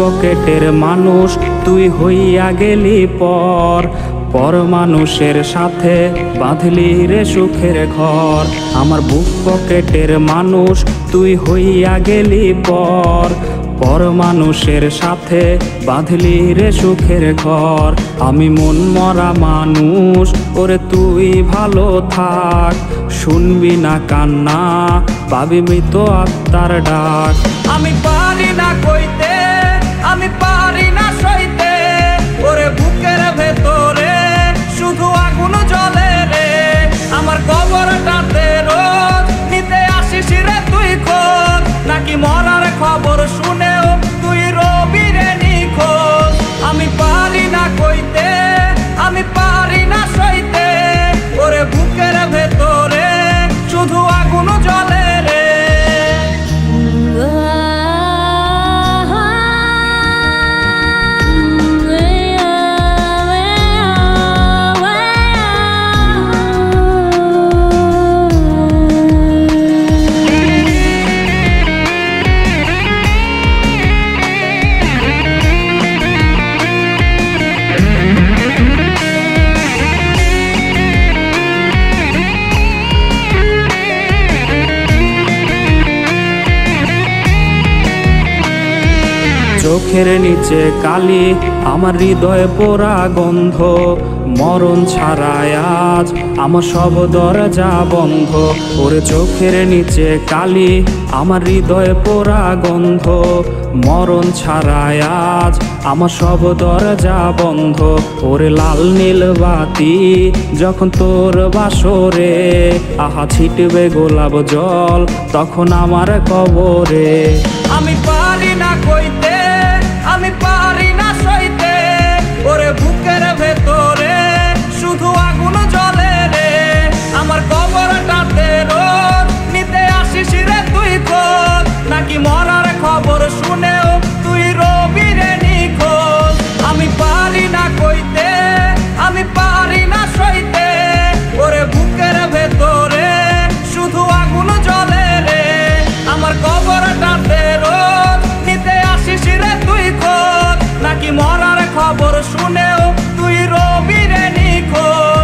পকেটের মানুষ তুই হইয়া গেলি পর, পর মানুষের সাথে বাঁধলি রে সুখের ঘর। আমার বুক পকেটের মানুষ তুই হইয়া গেলি পর, পর মানুষের সাথে বাঁধলি রে সুখের ঘর। আমি মন মরা মানুষ, ওরে তুই ভালো থাক, শুনবি না কান্না পাবি মৃত আত্মার ডাক। আমি পারি না কইতে, আমি পারি না সইতে, ওরে বুকের ভেতরে শুধু আগুন জ্বলে রে। আমার কবরটাতে রোজ নিতে আসিস রে তুই খোঁজ, নাকি মরার খবর শুনেও তুই রবি রে নিখোঁজ। আমি পারি না কইতে, আমি পারি না সইতে, ওরে বুকের ভেতরে শুধু আগুন জ্বলে রে। চোখের নিচে কালি আমার হৃদয়ে পোড়া গন্ধ, মরণ ছাড়াই আজ আমার সব দরজা বন্ধ। ওরে চোখের নিচে কালি আমার হৃদয়ে পোড়া গন্ধ, মরণ ছাড়াই আজ আমার সব দরজা বন্ধ। ওরে লাল নীল বাতি যখন তোর বাসরে, আহা ছিটবে গোলাপ জল তখন আমার কবরে। আমি পারি না কইতে, আমি পারি না সইতে, ওরে বুকের ভেতরে শুধু আগুন জ্বলে রে। আমার কবরটাতে রোজ নিতে আসিস রে তুই খোঁজ, নাকি মরার খবর শুনেও তুই রবি রে নিখোঁজ। আমি পারি না কইতে, আমি পারি না সইতে, ওরে বুকের ভেতরে শুধু আগুন জ্বলে রে। আমার কবরটাতে রোজ নিতে আসিস রে তুই খোঁজ, নাকি মরার খবর শুনেও তুই রবি রে নিখোঁজ।